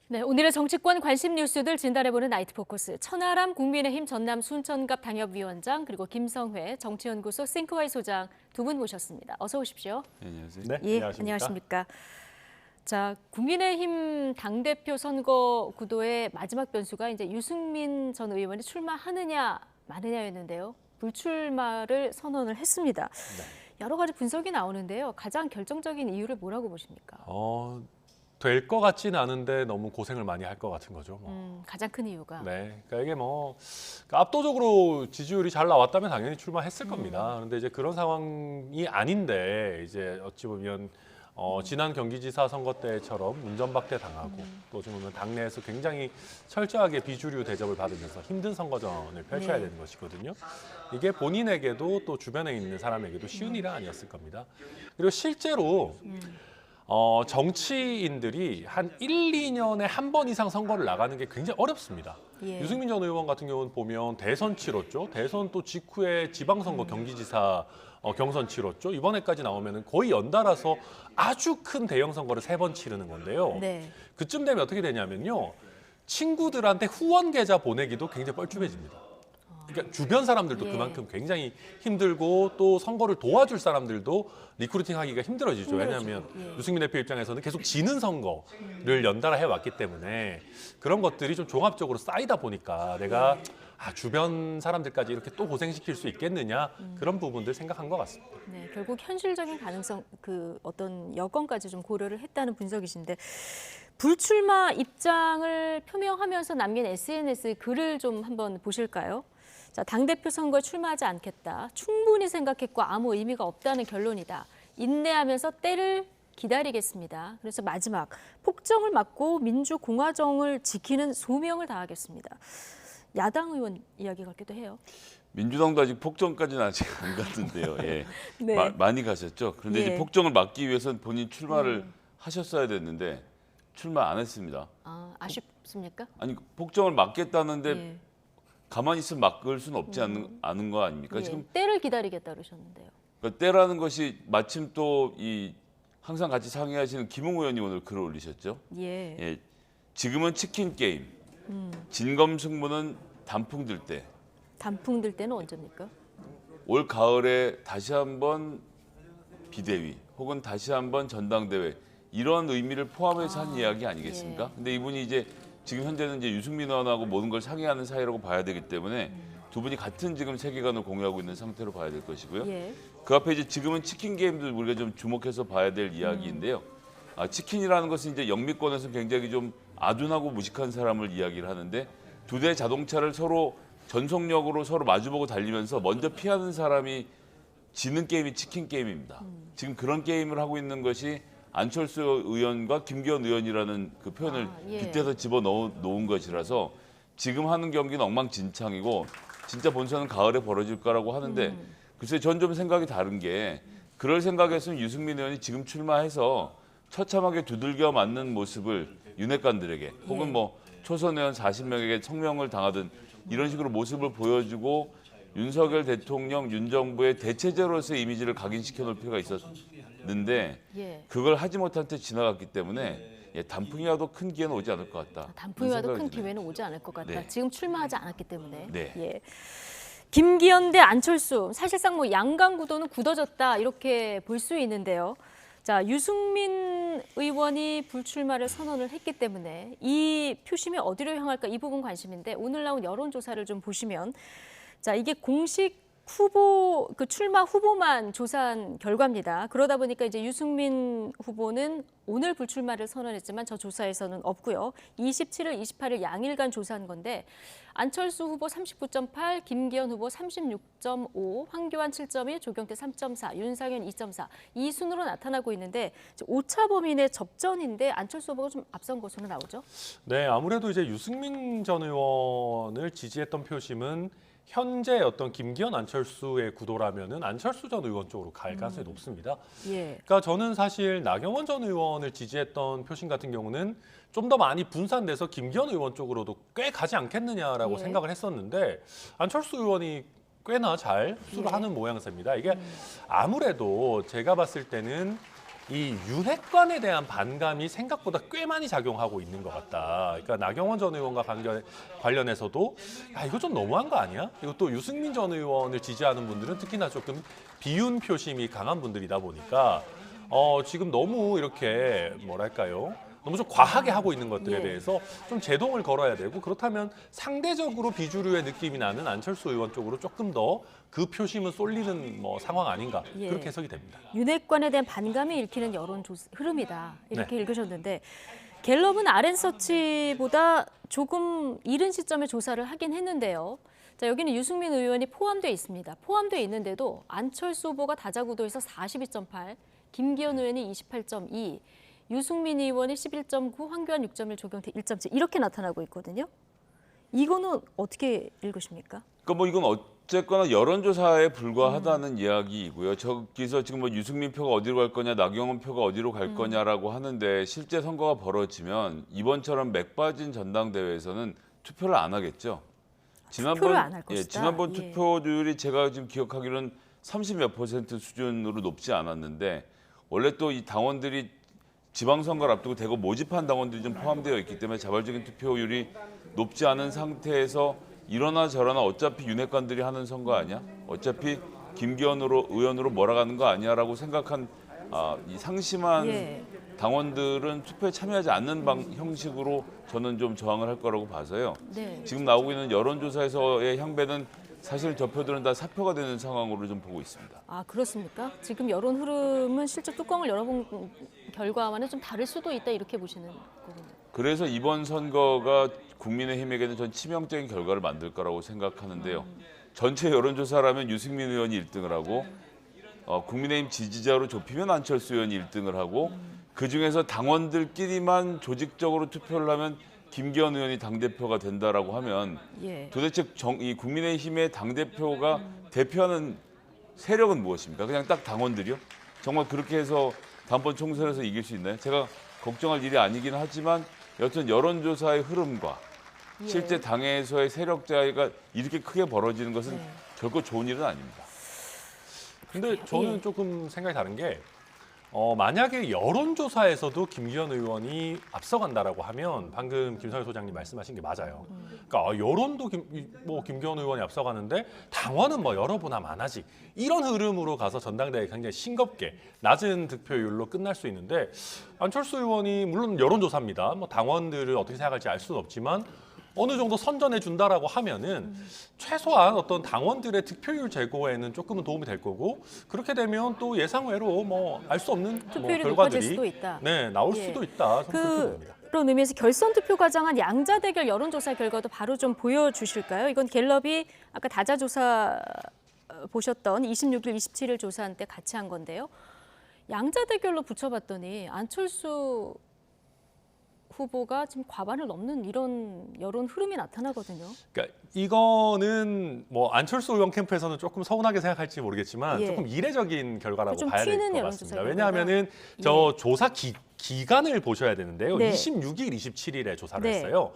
네, 오늘의 정치권 관심 뉴스들 진단해보는 나이트 포커스. 천하람 국민의힘 전남 순천갑 당협위원장 그리고 김성회 정치연구소 싱크와이 소장 두 분 모셨습니다. 어서 오십시오. 네, 안녕하세요. 예, 안녕하십니까. 자, 국민의힘 당대표 선거 구도의 마지막 변수가 이제 유승민 전 의원이 출마하느냐 마느냐였는데요. 불출마를 선언을 했습니다. 네. 여러 가지 분석이 나오는데요. 가장 결정적인 이유를 뭐라고 보십니까? 될 것 같지는 않은데 너무 고생을 많이 할 것 같은 거죠. 가장 큰 이유가. 네, 그러니까 이게 그러니까 압도적으로 지지율이 잘 나왔다면 당연히 출마했을 겁니다. 그런데 이제 그런 상황이 아닌데 이제 어찌 보면 지난 경기지사 선거 때처럼 운전박대 당하고 또 어찌 보면 당내에서 굉장히 철저하게 비주류 대접을 받으면서 힘든 선거전을 펼쳐야 되는 것이거든요. 이게 본인에게도 또 주변에 있는 사람에게도 쉬운 일은 아니었을 겁니다. 그리고 실제로 정치인들이 한 1, 2년에 한 번 이상 선거를 나가는 게 굉장히 어렵습니다. 예. 유승민 전 의원 같은 경우는 보면 대선 치렀죠. 대선 또 직후에 지방선거 경기지사 경선 치렀죠. 이번에까지 나오면 거의 연달아서 아주 큰 대형 선거를 3번 치르는 건데요. 네. 그쯤 되면 어떻게 되냐면요. 친구들한테 후원 계좌 보내기도 굉장히 뻘쭘해집니다. 그러니까 주변 사람들도 예. 그만큼 굉장히 힘들고 또 선거를 도와줄 사람들도 리크루팅하기가 힘들어지죠. 왜냐하면 유승민 대표 입장에서는 계속 지는 선거를 연달아 해왔기 때문에 그런 것들이 좀 종합적으로 쌓이다 보니까 내가 주변 사람들까지 이렇게 또 고생시킬 수 있겠느냐 그런 부분들 생각한 것 같습니다. 네, 결국 현실적인 가능성, 어떤 여건까지 좀 고려를 했다는 분석이신데 불출마 입장을 표명하면서 남긴 SNS 글을 좀 한번 보실까요? 자, 당대표 선거에 출마하지 않겠다. 충분히 생각했고 아무 의미가 없다는 결론이다. 인내하면서 때를 기다리겠습니다. 그래서 마지막 폭정을 막고 민주공화정을 지키는 소명을 다하겠습니다. 야당 의원 이야기 같기도 해요. 민주당도 아직 폭정까지는 아직 안 갔는데요. 예. 네. 많이 가셨죠. 그런데 예. 이제 폭정을 막기 위해서는 본인 출마를 하셨어야 됐는데 출마 안 했습니다. 아쉽습니까? 아니 폭정을 막겠다는데 예. 가만히 있으면 막을 수는 없지 않은 거 아닙니까? 예. 지금 때를 기다리겠다 그러셨는데요. 그러니까 때라는 것이 마침 또 이 항상 같이 상의하시는 김웅 의원이 오늘 글을 올리셨죠. 예. 예. 지금은 치킨 게임, 진검승부는 단풍 들 때. 단풍 들 때는 언제입니까? 올 가을에 다시 한번 비대위 혹은 다시 한번 전당대회 이런 의미를 포함해서 한 이야기 아니겠습니까? 예. 근데 이분이 이제 지금 현재는 이제 유승민 의원하고 모든 걸 상의하는 사이라고 봐야 되기 때문에 두 분이 같은 지금 세계관을 공유하고 있는 상태로 봐야 될 것이고요. 예. 그 앞에 이제 지금은 치킨 게임도 우리가 좀 주목해서 봐야 될 이야기인데요. 치킨이라는 것은 이제 영미권에서 굉장히 좀 아둔하고 무식한 사람을 이야기를 하는데 두 대 자동차를 서로 전속력으로 서로 마주보고 달리면서 먼저 피하는 사람이 지는 게임이 치킨 게임입니다. 지금 그런 게임을 하고 있는 것이 안철수 의원과 김기현 의원이라는 그 표현을 예. 빗대서 집어넣은 것이라서 지금 하는 경기는 엉망진창이고 진짜 본선은 가을에 벌어질 거라고 하는데 글쎄 전 좀 생각이 다른 게 그럴 생각했으면 유승민 의원이 지금 출마해서 처참하게 두들겨 맞는 모습을 윤핵관들에게 혹은 뭐 초선 의원 40명에게 성명을 당하든 이런 식으로 모습을 보여주고 윤석열 대통령, 윤 정부의 대체제로서의 이미지를 각인시켜 놓을 필요가 있었는데 예. 그걸 하지 못한 채 지나갔기 때문에 단풍이라도 큰 기회는 오지 않을 것 같다. 단풍이라도 그런 큰 생각이 드네요. 기회는 오지 않을 것 같다. 네. 지금 출마하지 않았기 때문에. 네. 예. 김기현 대 안철수. 사실상 뭐 양강 구도는 굳어졌다 이렇게 볼 수 있는데요. 자, 유승민 의원이 불출마를 선언을 했기 때문에 이 표심이 어디로 향할까 이 부분 관심인데 오늘 나온 여론조사를 좀 보시면 자, 이게 공식 후보 출마 후보만 조사한 결과입니다. 그러다 보니까 이제 유승민 후보는 오늘 불출마를 선언했지만 저 조사에서는 없고요. 27일, 28일 양일간 조사한 건데 안철수 후보 39.8, 김기현 후보 36.5, 황교안 7.1, 조경태 3.4, 윤상현 2.4 이 순으로 나타나고 있는데 오차 범위 접전인데 안철수 후보가 좀 앞선 것으로 나오죠. 네, 아무래도 이제 유승민 전 의원을 지지했던 표심은 현재 어떤 김기현 안철수의 구도라면은 안철수 전 의원 쪽으로 갈 가능성이 높습니다. 예. 그러니까 저는 사실 나경원 전 의원을 지지했던 표심 같은 경우는 좀 더 많이 분산돼서 김기현 의원 쪽으로도 꽤 가지 않겠느냐라고 예. 생각을 했었는데 안철수 의원이 꽤나 잘 흡수를 하는 모양새입니다. 이게 아무래도 제가 봤을 때는 이 윤핵관에 대한 반감이 생각보다 꽤 많이 작용하고 있는 것 같다. 그러니까 나경원 전 의원과 관련해서도 야, 이거 좀 너무한 거 아니야? 그리고 또 유승민 전 의원을 지지하는 분들은 특히나 조금 비윤 표심이 강한 분들이다 보니까 지금 너무 이렇게 뭐랄까요? 너무 좀 과하게 하고 있는 것들에 예. 대해서 좀 제동을 걸어야 되고 그렇다면 상대적으로 비주류의 느낌이 나는 안철수 의원 쪽으로 조금 더 그 표심은 쏠리는 뭐 상황 아닌가 예. 그렇게 해석이 됩니다. 윤핵관에 대한 반감이 읽히는 여론 흐름이다. 이렇게 읽으셨는데 갤럽은 RN서치보다 조금 이른 시점에 조사를 하긴 했는데요. 자, 여기는 유승민 의원이 포함되어 있습니다. 포함되어 있는데도 안철수 후보가 다자구도에서 42.8, 김기현 의원이 28.2, 유승민 의원이 11.9, 황교안 6.1, 조경태 1.7 이렇게 나타나고 있거든요. 이거는 어떻게 읽으십니까? 그러니까 뭐 이건 어쨌거나 여론조사에 불과하다는 이야기이고요. 저기서 지금 뭐 유승민 표가 어디로 갈 거냐, 나경원 표가 어디로 갈 거냐라고 하는데 실제 선거가 벌어지면 이번처럼 맥 빠진 전당대회에서는 투표를 안 하겠죠. 투표를 안할 것이다. 지난번 예. 투표율이 제가 지금 기억하기로는 30몇 % 수준으로 높지 않았는데 원래 또 이 당원들이 지방선거를 앞두고 대거 모집한 당원들이 좀 포함되어 있기 때문에 자발적인 투표율이 높지 않은 상태에서 이러나 저러나 어차피 윤핵관들이 하는 선거 아니야? 어차피 김기현 의원으로 몰아가는 거 아니야라고 생각한 이 상심한 예. 당원들은 투표에 참여하지 않는 형식으로 저는 좀 저항을 할 거라고 봐서요. 네. 지금 나오고 있는 여론조사에서의 향배는 사실 저 표들은 다 사표가 되는 상황으로 좀 보고 있습니다. 아, 그렇습니까? 지금 여론 흐름은 실제 뚜껑을 열어본 결과와는 좀 다를 수도 있다 이렇게 보시는 거군요. 그래서 이번 선거가 국민의힘에게는 전 치명적인 결과를 만들 거라고 생각하는데요. 전체 여론조사라면 유승민 의원이 1등을 하고 국민의힘 지지자로 좁히면 안철수 의원이 1등을 하고 그중에서 당원들끼리만 조직적으로 투표를 하면 김기현 의원이 당대표가 된다라고 하면 예. 도대체 이 국민의힘의 당대표가 대표하는 세력은 무엇입니까? 그냥 딱 당원들이요? 정말 그렇게 해서 다음번 총선에서 이길 수 있나요? 제가 걱정할 일이 아니긴 하지만 여튼 여론조사의 흐름과 예. 실제 당에서의 세력 자해가 이렇게 크게 벌어지는 것은 네. 결코 좋은 일은 아닙니다. 근데 저는 예. 조금 생각이 다른 게 만약에 여론조사에서도 김기현 의원이 앞서간다라고 하면 방금 김성일 소장님 말씀하신 게 맞아요. 그러니까 여론도 김기현 의원이 앞서가는데 당원은 뭐 여러분 하면 안 하지. 이런 흐름으로 가서 전당대회 굉장히 싱겁게 낮은 득표율로 끝날 수 있는데 안철수 의원이 물론 여론조사입니다. 뭐 당원들을 어떻게 생각할지 알 수는 없지만 어느 정도 선전해 준다라고 하면은 최소한 어떤 당원들의 득표율 제고에는 조금은 도움이 될 거고 그렇게 되면 또 예상외로 뭐 알 수 없는 뭐 투표율이 높아질 결과들이 수도 있다. 네 나올 예. 수도 있다. 저는 그렇게 봅니다. 그런 의미에서 결선 투표 과정한 양자 대결 여론조사 결과도 바로 좀 보여주실까요? 이건 갤럽이 아까 다자조사 보셨던 26일, 27일 조사한 때 같이 한 건데요. 양자 대결로 붙여봤더니 안철수 후보가 지금 과반을 넘는 이런 여론 흐름이 나타나거든요. 그러니까 이거는 뭐 안철수 의원 캠프에서는 조금 서운하게 생각할지 모르겠지만 예. 조금 이례적인 결과라고 좀 봐야 될 튀는 것 여론조사 같습니다. 결과가. 왜냐하면은 저 조사 기간을 보셔야 되는데요. 네. 26일, 27일에 조사를 네. 했어요.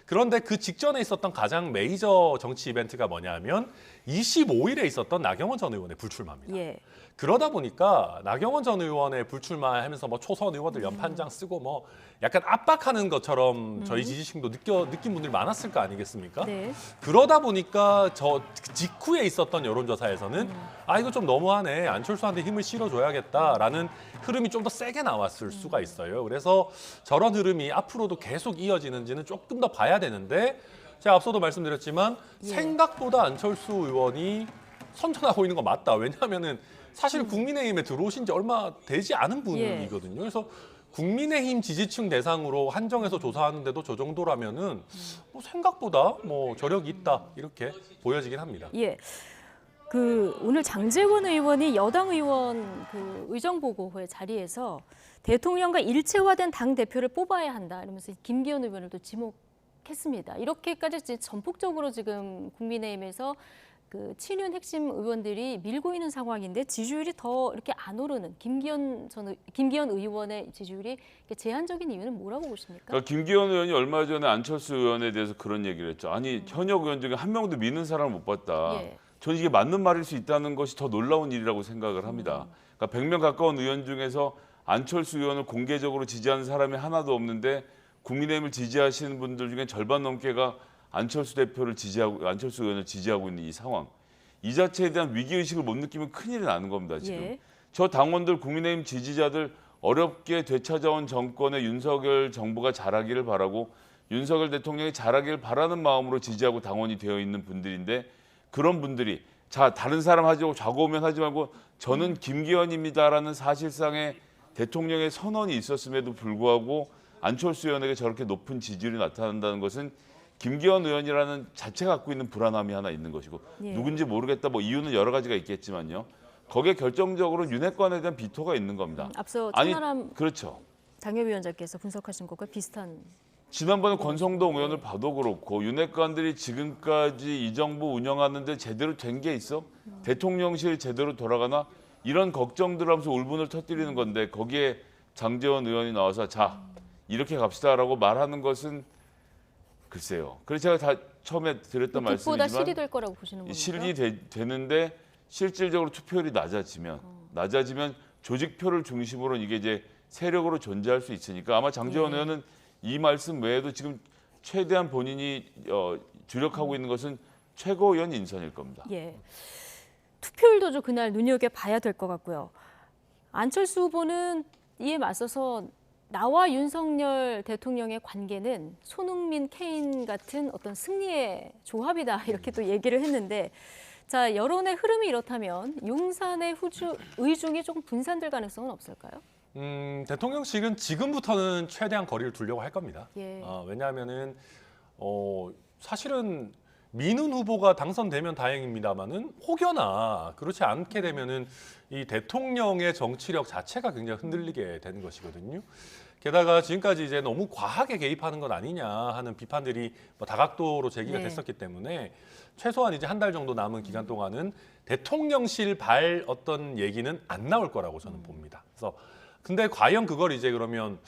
그런데 그 직전에 있었던 가장 메이저 정치 이벤트가 뭐냐면 25일에 있었던 나경원 전 의원의 불출마입니다. 예. 그러다 보니까 나경원 전 의원의 불출마하면서 뭐 초선 의원들 연판장 쓰고 뭐 약간 압박하는 것처럼 저희 지지층도 느낀 분들이 많았을 거 아니겠습니까? 네. 그러다 보니까 저 직후에 있었던 여론조사에서는 아 이거 좀 너무하네 안철수한테 힘을 실어줘야겠다라는 흐름이 좀 더 세게 나왔을 수가 있어요. 그래서 저런 흐름이 앞으로도 계속 이어지는지는 조금 더 봐야 되는데 제가 앞서도 말씀드렸지만 예. 생각보다 안철수 의원이 선전하고 있는 거 맞다. 왜냐하면은 사실 국민의힘에 들어오신 지 얼마 되지 않은 분이거든요. 그래서 국민의힘 지지층 대상으로 한정해서 조사하는데도 저 정도라면은 뭐 생각보다 뭐 저력이 있다 이렇게 보여지긴 합니다. 예. 오늘 장제원 의원이 여당 의원 의정보고회 자리에서 대통령과 일체화된 당 대표를 뽑아야 한다 이러면서 김기현 의원을 또 지목했습니다. 이렇게까지 전폭적으로 지금 국민의힘에서 친윤 핵심 의원들이 밀고 있는 상황인데 지지율이 더 이렇게 안 오르는 김기현 의원의 지지율이 제한적인 이유는 뭐라고 보십니까? 그러니까 김기현 의원이 얼마 전에 안철수 의원에 대해서 그런 얘기를 했죠. 아니 현역 의원 중에 한 명도 미는 사람을 못 봤다. 예. 저는 이게 맞는 말일 수 있다는 것이 더 놀라운 일이라고 생각을 합니다. 그러니까 100명 가까운 의원 중에서 안철수 의원을 공개적으로 지지하는 사람이 하나도 없는데 국민의힘을 지지하시는 분들 중에 절반 넘게가 안철수 의원을 지지하고 있는 이 상황. 이 자체에 대한 위기의식을 못 느끼면 큰일이 나는 겁니다, 지금. 예. 저 당원들, 국민의힘 지지자들 어렵게 되찾아온 정권의 윤석열 정부가 잘하기를 바라고 윤석열 대통령이 잘하기를 바라는 마음으로 지지하고 당원이 되어 있는 분들인데 그런 분들이 자, 다른 사람 하자고 좌고우면 하지 말고 저는 김기현입니다라는 사실상의 대통령의 선언이 있었음에도 불구하고 안철수 의원에게 저렇게 높은 지지율이 나타난다는 것은 김기현 의원이라는 자체가 갖고 있는 불안함이 하나 있는 것이고 예. 누군지 모르겠다 뭐 이유는 여러 가지가 있겠지만요. 거기에 결정적으로 윤핵관에 대한 비토가 있는 겁니다. 앞서 아니, 천하람 그렇죠. 당협위원장께서 분석하신 것과 비슷한. 지난번에 권성동 의원을 봐도 그렇고 윤핵관들이 지금까지 이 정부 운영하는데 제대로 된 게 있어? 대통령실 제대로 돌아가나? 이런 걱정들 하면서 울분을 터뜨리는 건데 거기에 장제원 의원이 나와서 자 이렇게 갑시다라고 말하는 것은 글쎄요. 그래서 제가 다 처음에 드렸던 득보다 말씀이지만 실이 될 거라고 보시는 겁니까? 실이 되는데 실질적으로 투표율이 낮아지면 조직표를 중심으로 이게 이제 세력으로 존재할 수 있으니까 아마 장제원 의원은 이 말씀 외에도 지금 최대한 본인이 주력하고 있는 것은 최고위원 인선일 겁니다. 예. 투표율도 좀 그날 눈여겨봐야 될 것 같고요. 안철수 후보는 이에 맞서서 나와 윤석열 대통령의 관계는 손흥민, 케인 같은 어떤 승리의 조합이다 이렇게 또 얘기를 했는데 자 여론의 흐름이 이렇다면 용산의 의중이 조금 분산될 가능성은 없을까요? 대통령실은 지금부터는 최대한 거리를 두려고 할 겁니다. 예. 왜냐하면은 사실은 민훈 후보가 당선되면 다행입니다만은 혹여나 그렇지 않게 되면은 이 대통령의 정치력 자체가 굉장히 흔들리게 되는 것이거든요. 게다가 지금까지 이제 너무 과하게 개입하는 것 아니냐 하는 비판들이 뭐 다각도로 제기가 네. 됐었기 때문에 최소한 이제 한 달 정도 남은 기간 동안은 대통령실 발 어떤 얘기는 안 나올 거라고 저는 봅니다. 그래서 근데 과연 그걸 이제 그러면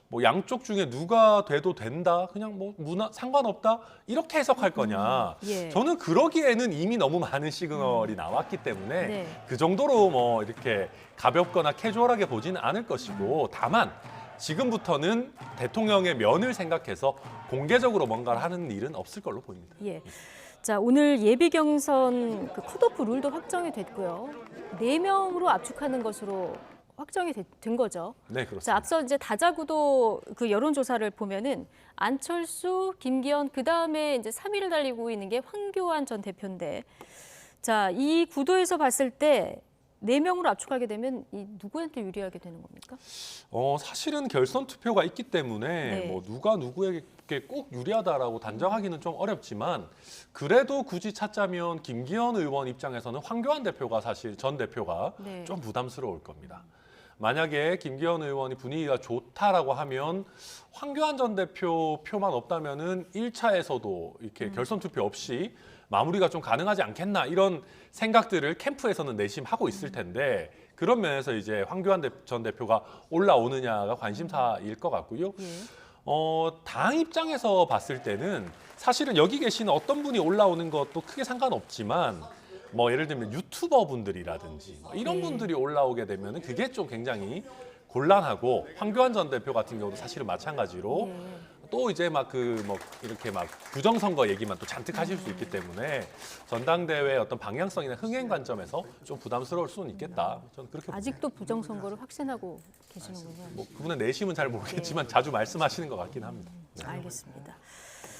뭐 양쪽 중에 누가 돼도 된다, 그냥 뭐 상관없다 이렇게 해석할 거냐? 예. 저는 그러기에는 이미 너무 많은 시그널이 나왔기 때문에 네. 그 정도로 뭐 이렇게 가볍거나 캐주얼하게 보지는 않을 것이고 다만 지금부터는 대통령의 면을 생각해서 공개적으로 뭔가를 하는 일은 없을 걸로 보입니다. 예. 자 오늘 예비 경선 그 컷오프 룰도 확정이 됐고요. 4명으로 압축하는 것으로 확정이 된 거죠. 네, 그렇습니다. 자, 앞서 이제 다자구도 그 여론조사를 보면은 안철수, 김기현 그 다음에 이제 3위를 달리고 있는 게 황교안 전 대표인데, 자, 이 구도에서 봤을 때 4명으로 압축하게 되면 이 누구한테 유리하게 되는 겁니까? 사실은 결선 투표가 있기 때문에 네. 뭐 누가 누구에게 꼭 유리하다라고 단정하기는 좀 어렵지만 그래도 굳이 찾자면 김기현 의원 입장에서는 황교안 대표가 사실 전 대표가 네. 좀 부담스러울 겁니다. 만약에 김기현 의원이 분위기가 좋다라고 하면 황교안 전 대표 표만 없다면은 1차에서도 이렇게 결선 투표 없이 마무리가 좀 가능하지 않겠나 이런 생각들을 캠프에서는 내심하고 있을 텐데 그런 면에서 이제 황교안 전 대표가 올라오느냐가 관심사일 것 같고요. 예. 당 입장에서 봤을 때는 사실은 여기 계시는 어떤 분이 올라오는 것도 크게 상관없지만 뭐 예를 들면 유튜버 분들이라든지 뭐 이런 네. 분들이 올라오게 되면 그게 좀 굉장히 곤란하고 황교안 전 대표 같은 경우도 사실은 마찬가지로 예. 또 이제 막 이렇게 막 부정선거 얘기만 또 잔뜩 하실 수 있기 때문에 전당대회 어떤 방향성이나 흥행 관점에서 좀 부담스러울 수는 있겠다. 저는 그렇게 봅니다. 아직도 부정선거를 확신하고 계시는군요. 뭐 그분의 내심은 잘 모르겠지만 자주 말씀하시는 것 같긴 합니다. 네. 알겠습니다.